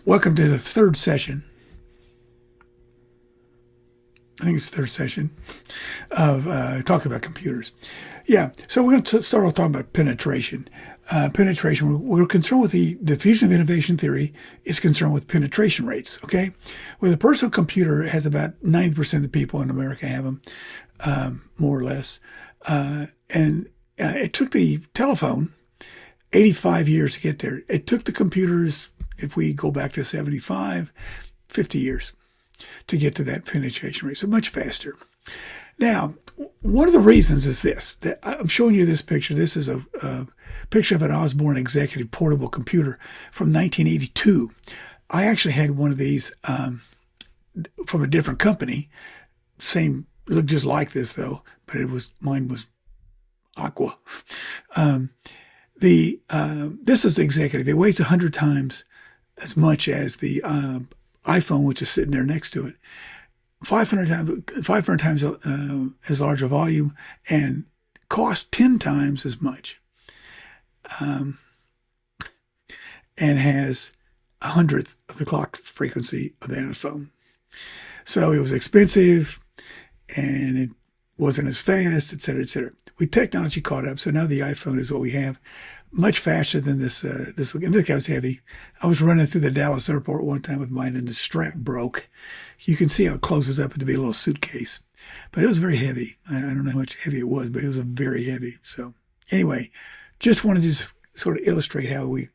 Welcome to the third session. I think it's the third session of talking about computers. Yeah, so we're going to start off talking about penetration. Penetration, we're concerned with the diffusion of innovation theory is concerned with penetration rates, okay? Well, the personal computer has about 90% of the people in America have them, more or less. And it took the telephone 85 years to get there. It took the computers, if we go back to 75, 50 years to get to that penetration rate. So much faster. Now, one of the reasons is this, that I'm showing you this picture. This is a picture of an Osborne Executive portable computer from 1982. I actually had one of these from a different company. Same, looked just like this though, but mine was aqua. This is the Executive. It weighs 100 times as much as the iPhone, which is sitting there next to it. 500 times as large a volume and cost 10 times as much. And has 100th of the clock frequency of the iPhone. So it was expensive and it wasn't as fast, et cetera, et cetera. Technology caught up, so now the iPhone is what we have. Much faster than this. This guy was heavy. I was running through the Dallas airport one time with mine, and the strap broke. You can see how it closes up to be a little suitcase, but it was very heavy. I don't know how much heavy it was, but it was very heavy. So anyway, just wanted to sort of illustrate how we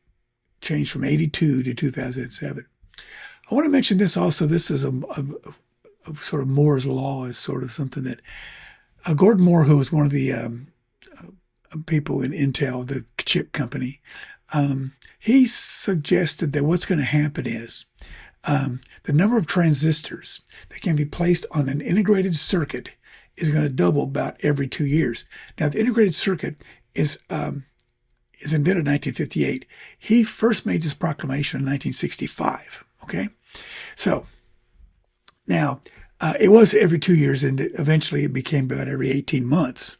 changed from 82 to 2007. I want to mention this also. This is a sort of Moore's law, is sort of something that Gordon Moore, who was one of the people in Intel, the chip company, he suggested that what's going to happen is the number of transistors that can be placed on an integrated circuit is going to double about every 2 years. Now, the integrated circuit is invented in 1958. He first made this proclamation in 1965. Okay, so now it was every 2 years, and eventually it became about every 18 months.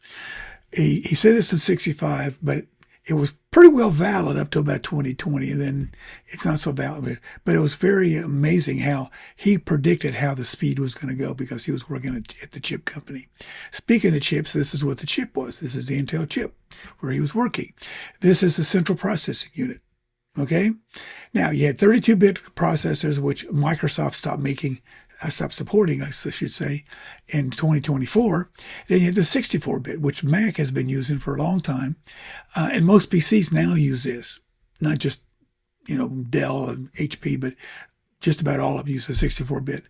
He said this in 65, but it was pretty well valid up to about 2020, and then it's not so valid. But it was very amazing how he predicted how the speed was going to go because he was working at the chip company. Speaking of chips, this is what the chip was. This is the Intel chip where he was working. This is the central processing unit. Okay? Now, you had 32-bit processors, which Microsoft stopped supporting, I should say, in 2024. Then you had the 64-bit, which Mac has been using for a long time. And most PCs now use this. Not just, Dell and HP, but just about all of them use the 64-bit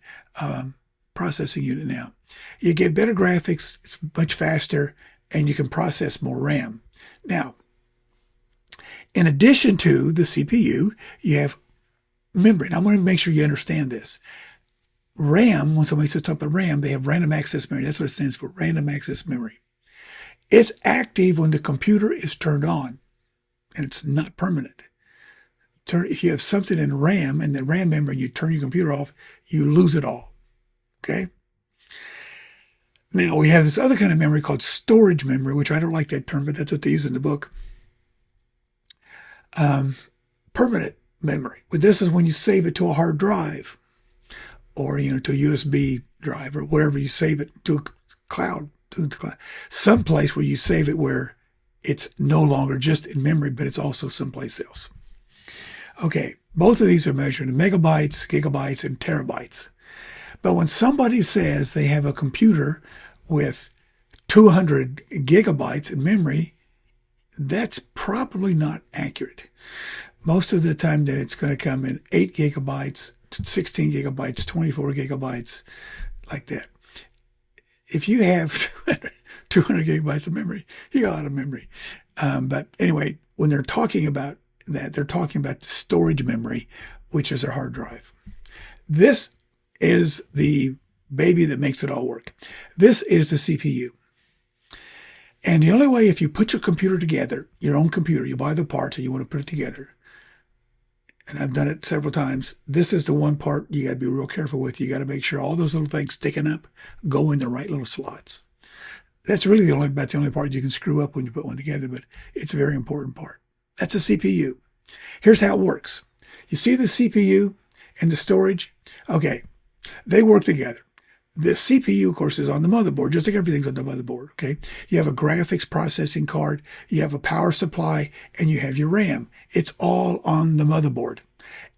processing unit now. You get better graphics, it's much faster, and you can process more RAM. Now, in addition to the CPU, you have memory. Now, I want to make sure you understand this. RAM, when somebody says talk about RAM, they have random access memory. That's what it stands for, random access memory. It's active when the computer is turned on, and it's not permanent. If you have something in RAM, and the RAM memory, and you turn your computer off, you lose it all. Okay? Now, we have this other kind of memory called storage memory, which I don't like that term, but that's what they use in the book. Permanent memory. But this is when you save it to a hard drive or, to a USB drive or wherever you save it to a cloud, some place where you save it where it's no longer just in memory, but it's also someplace else. Okay. Both of these are measured in megabytes, gigabytes, and terabytes. But when somebody says they have a computer with 200 gigabytes in memory, that's probably not accurate. Most of the time that it's going to come in 8 gigabytes, 16 gigabytes, 24 gigabytes, like that. If you have 200 gigabytes of memory, you got a lot of memory. But anyway, when they're talking about that, they're talking about the storage memory, which is their hard drive. This is the baby that makes it all work. This is the CPU. And the only way, if you put your computer together, your own computer, you buy the parts and you want to put it together, and I've done it several times, this is the one part you got to be real careful with. You got to make sure all those little things sticking up go in the right little slots. That's really about the only part you can screw up when you put one together, but it's a very important part. That's a CPU. Here's how it works. You see the CPU and the storage? Okay, they work together. The CPU, of course, is on the motherboard, just like everything's on the motherboard, okay? You have a graphics processing card, you have a power supply, and you have your RAM. It's all on the motherboard.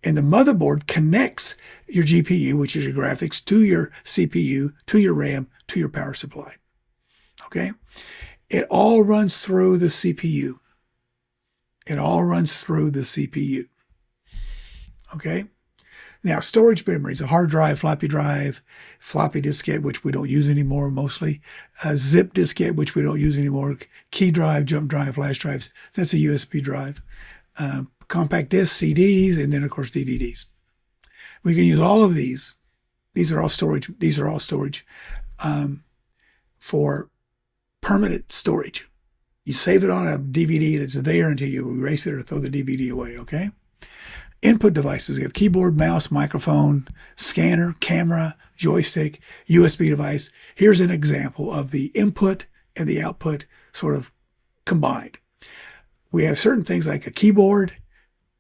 And the motherboard connects your GPU, which is your graphics, to your CPU, to your RAM, to your power supply, okay? It all runs through the CPU. It all runs through the CPU, okay? Now, storage memories, a hard drive, floppy diskette, which we don't use anymore mostly, a zip diskette, which we don't use anymore, key drive, jump drive, flash drives, that's a USB drive, compact discs, CDs, and then, of course, DVDs. We can use all of these. These are all storage. For permanent storage. You save it on a DVD and it's there until you erase it or throw the DVD away, okay? Input devices, we have keyboard, mouse, microphone, scanner, camera, joystick, USB device. Here's an example of the input and the output sort of combined. We have certain things like a keyboard,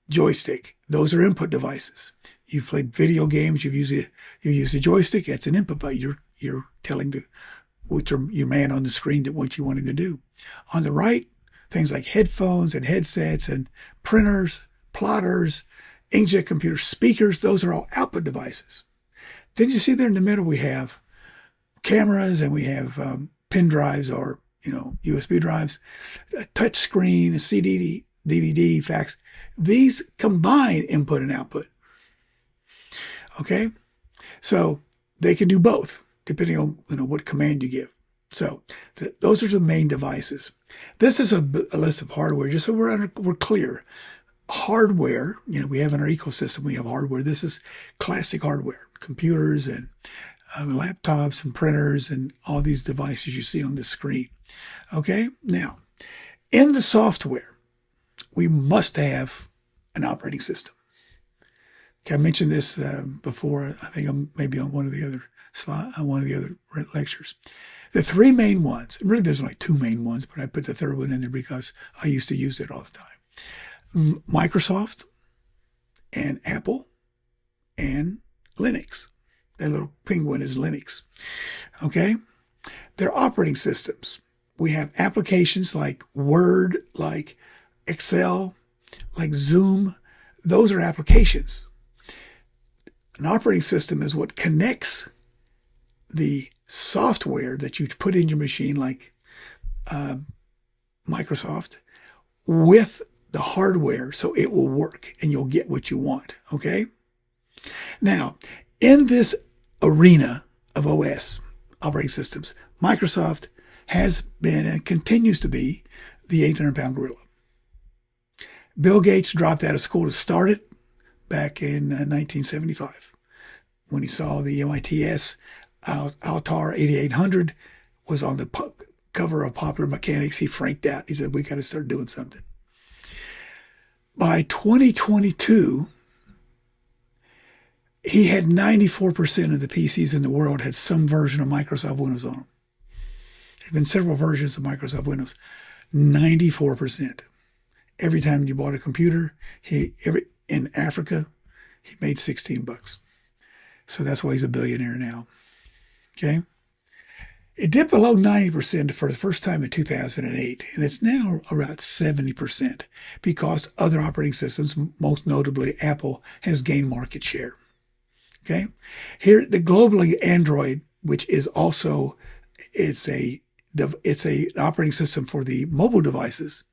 joystick. Those are input devices. You've played video games, you use the joystick, that's an input, but you're telling your man on the screen what you want him to do. On the right, things like headphones and headsets and printers, plotters, inkjet computers, speakers, those are all output devices. Then you see there in the middle we have cameras and we have pen drives or USB drives, a touch screen, a CD, DVD, fax. These combine input and output. Okay, so they can do both depending on what command you give. So those are the main devices. This is a list of hardware, just so we're clear. Hardware, we have in our ecosystem, we have hardware. This is classic hardware, computers and laptops and printers and all these devices you see on the screen. Okay, now in the software, we must have an operating system. Okay, I mentioned this before. I think maybe on one of the other lectures. The three main ones, really there's only two main ones, but I put the third one in there because I used to use it all the time. Microsoft and Apple and Linux. That little penguin is Linux. Okay? They're operating systems. We have applications like Word, like Excel, like Zoom. Those are applications. An operating system is what connects the software that you put in your machine, like Microsoft, with the hardware so it will work and you'll get what you want, okay? Now, in this arena of OS, operating systems, Microsoft has been and continues to be the 800-pound gorilla. Bill Gates dropped out of school to start it back in 1975 when he saw the MITS Altair 8800 was on the cover of Popular Mechanics. He franked out. He said, we got to start doing something. By 2022, he had 94% of the PCs in the world had some version of Microsoft Windows on them. There have been several versions of Microsoft Windows. 94%. Every time you bought a computer, in Africa, he made $16. So that's why he's a billionaire now. Okay? It dipped below 90% for the first time in 2008, and it's now around 70% because other operating systems, most notably Apple, has gained market share. Okay? Here, the globally Android, which is also, it's an operating system for the mobile devices,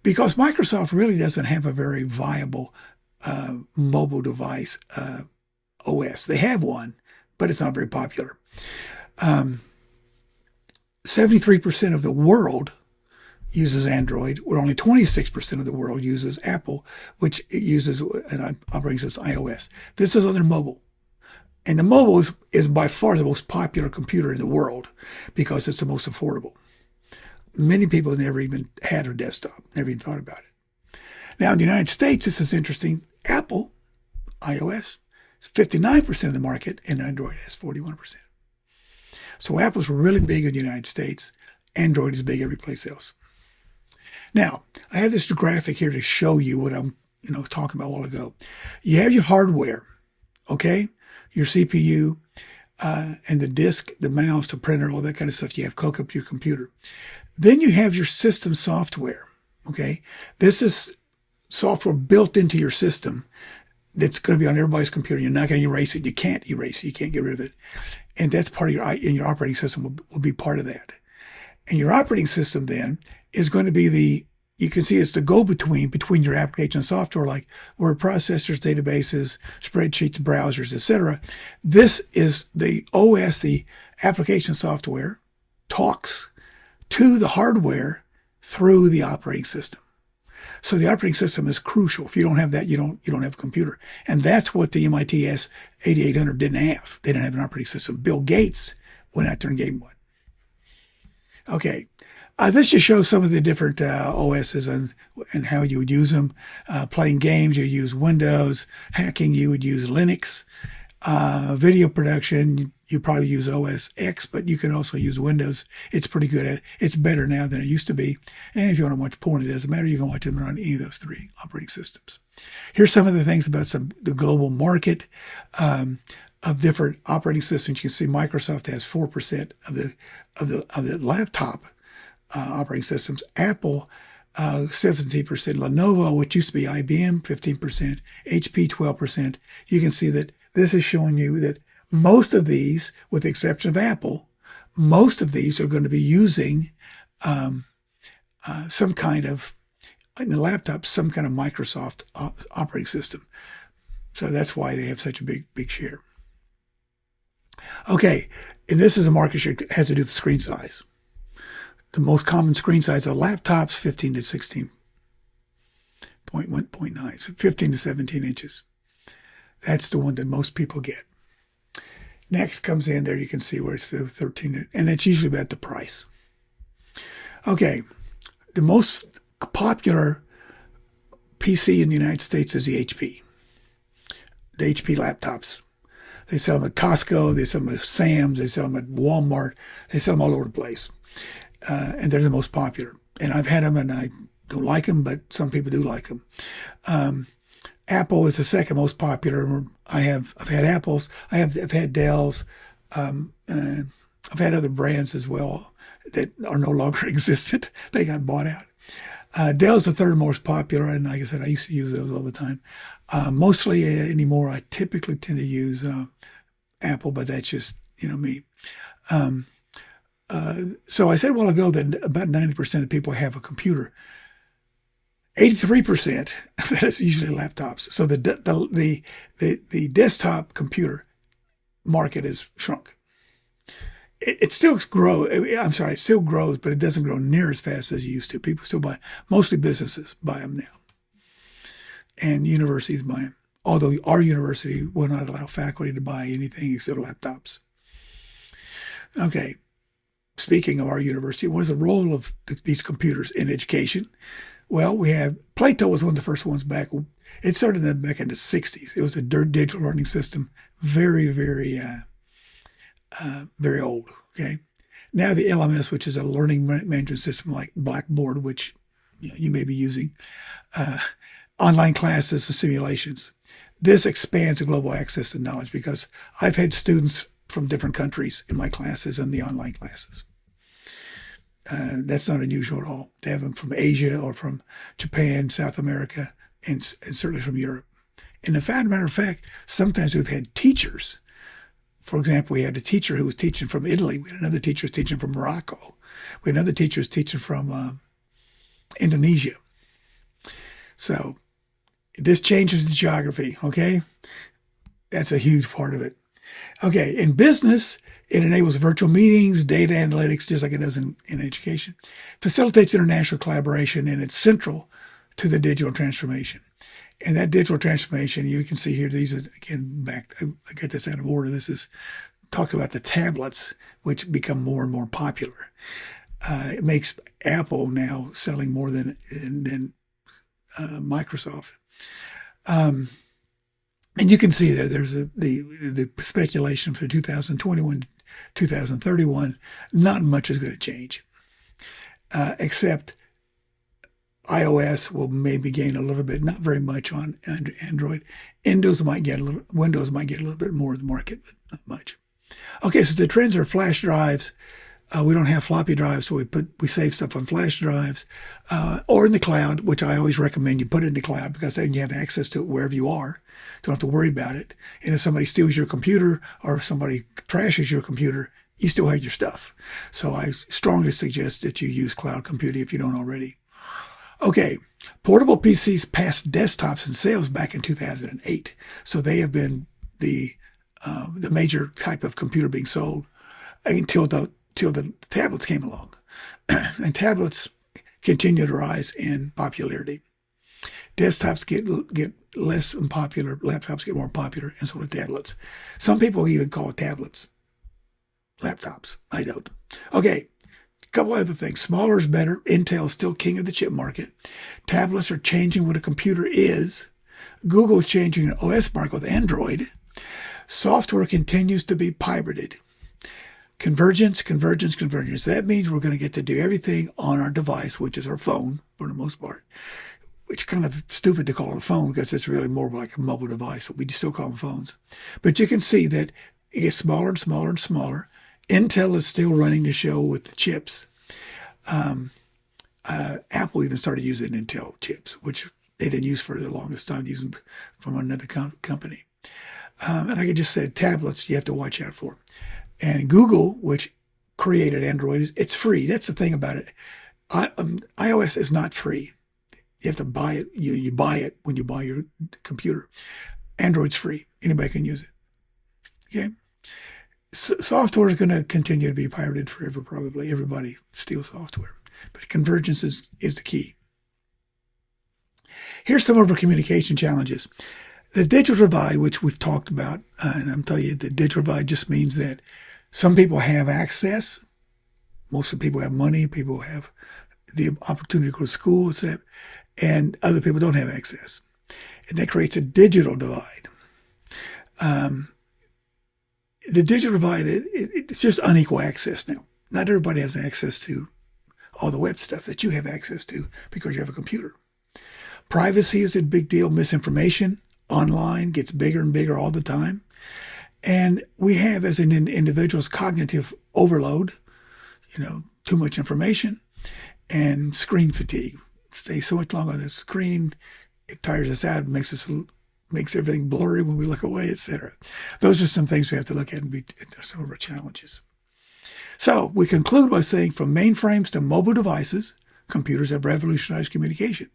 because Microsoft really doesn't have a very viable mobile device OS. They have one, but it's not very popular. 73% of the world uses Android, where only 26% of the world uses Apple, which uses an operating system, iOS. This is on their mobile. And the mobile is by far the most popular computer in the world because it's the most affordable. Many people never even had a desktop, never even thought about it. Now, in the United States, this is interesting. Apple, iOS, is 59% of the market, and Android has 41%. So Apple's really big in the United States. Android is big every place else. Now, I have this graphic here to show you what I'm talking about a while ago. You have your hardware, okay? Your CPU, and the disk, the mouse, the printer, all that kind of stuff. You have hooked up to your computer. Then you have your system software, okay? This is software built into your system that's going to be on everybody's computer. You're not going to erase it. You can't erase it. You can't get rid of it. And that's part of your operating system will be part of that. And your operating system then is going to be you can see it's the go-between between your application software like word processors, databases, spreadsheets, browsers, etc. This is the OS, the application software, talks to the hardware through the operating system. So the operating system is crucial. If you don't have that, you don't have a computer. And that's what the MIT S8800 didn't have. They didn't have an operating system. Bill Gates went out there and gave them one. Okay. This just shows some of the different OSs and how you would use them. Playing games, you use Windows. Hacking, you would use Linux. Video production, you probably use OS X, but you can also use Windows. It's pretty good at it. It's better now than it used to be. And if you want to watch porn, it doesn't matter. You can watch them on any of those three operating systems. Here's some of the things about the global market of different operating systems. You can see Microsoft has 4% of the laptop operating systems. Apple, 17%. Lenovo, which used to be IBM, 15%. HP, 12%. You can see that this is showing you that most of these, with the exception of Apple, most of these are going to be using some kind of, in the laptop, some kind of Microsoft operating system. So that's why they have such a big share. Okay, and this is a market share that has to do with the screen size. The most common screen size of laptops, 15 to 16.1.9, so 15 to 17 inches. That's the one that most people get. Next comes in there, you can see where it's the 13, and it's usually about the price. Okay, the most popular PC in the United States is the HP. The HP laptops. They sell them at Costco, they sell them at Sam's, they sell them at Walmart, they sell them all over the place. And they're the most popular. And I've had them and I don't like them, but some people do like them. Apple is the second most popular. I've had Apples. I've had Dells. I've had other brands as well that are no longer existent. They got bought out. Dell's the third most popular, and like I said, I used to use those all the time. Mostly anymore, I typically tend to use Apple, but that's just me. So I said a while ago that about 90% of people have a computer. 83% of that is usually laptops. So the desktop computer market is shrunk. It still grows. I'm sorry, it still grows, but it doesn't grow near as fast as it used to. People still buy. Mostly businesses buy them now, and universities buy them. Although our university will not allow faculty to buy anything except laptops. Okay. Speaking of our university, what is the role of these computers in education? Well, we have Plato was one of the first ones back. It started back in the 60s. It was a digital learning system, very, very, very old. Okay, now the LMS, which is a learning management system like Blackboard, which you may be using, online classes and simulations. This expands the global access to knowledge because I've had students from different countries in my classes and the online classes. That's not unusual at all to have them from Asia or from Japan, South America, and certainly from Europe. And in fact, matter of fact, sometimes we've had teachers. For example, we had a teacher who was teaching from Italy. We had another teacher who was teaching from Morocco. We had another teacher who was teaching from Indonesia. So this changes the geography, okay? That's a huge part of it. Okay, in business, it enables virtual meetings, data analytics, just like it does in education. Facilitates international collaboration, and it's central to the digital transformation. And that digital transformation, you can see here, these are, again, back, I got this out of order. This is talk about the tablets, which become more and more popular. It makes Apple now selling more than Microsoft. And you can see there's the speculation for 2021, 2031, not much is going to change, except iOS will maybe gain a little bit, not very much on Android. Windows might get a little bit more of the market, but not much. Okay, so the trends are flash drives. We don't have floppy drives, so we save stuff on flash drives or in the cloud, which I always recommend you put it in the cloud because then you have access to it wherever you are. Don't have to worry about it. And if somebody steals your computer or if somebody trashes your computer, you still have your stuff. So I strongly suggest that you use cloud computing if you don't already. Okay, portable PCs passed desktops in sales back in 2008. So they have been the major type of computer being sold until the tablets came along. And tablets continue to rise in popularity. Desktops get less popular, laptops get more popular, and so do tablets. Some people even call tablets laptops. I don't. Okay, a couple other things. Smaller is better. Intel is still king of the chip market. Tablets are changing what a computer is. Google is changing an OS market with Android. Software continues to be pirated. Convergence. That means we're going to get to do everything on our device, which is our phone for the most part. It's kind of stupid to call it a phone because it's really more like a mobile device, but we still call them phones. But you can see that it gets smaller and smaller and smaller. Intel is still running the show with the chips. Apple even started using Intel chips, which they didn't use for the longest time, using from another company. And like I just said, tablets you have to watch out for. And Google, which created Android, it's free. That's the thing about it. iOS is not free. You have to buy it. You buy it when you buy your computer. Android's free. Anybody can use it. Okay. Software is going to continue to be pirated forever, probably. Everybody steals software. But convergence is the key. Here's some of our communication challenges. The digital divide, which we've talked about, and I'm telling you, the digital divide just means that some people have access. Most of the people have money. People have the opportunity to go to school, and other people don't have access. And that creates a digital divide. The digital divide, it's just unequal access now. Not everybody has access to all the web stuff that you have access to because you have a computer. Privacy is a big deal. Misinformation online gets bigger and bigger all the time. And we have, as an individuals, cognitive overload, too much information, and screen fatigue. Stay so much long on the screen, it tires us out, makes everything blurry when we look away, etc. Those are some things we have to look at and be some of our challenges. So we conclude by saying from mainframes to mobile devices, computers have revolutionized communication.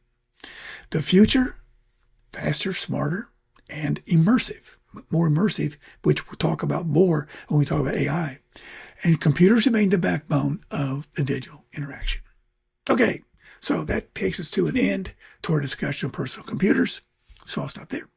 The future, faster, smarter, and immersive, more immersive, which we'll talk about more when we talk about AI. And computers remain the backbone of the digital interaction. Okay, so that takes us to an end to our discussion of personal computers. So I'll stop there.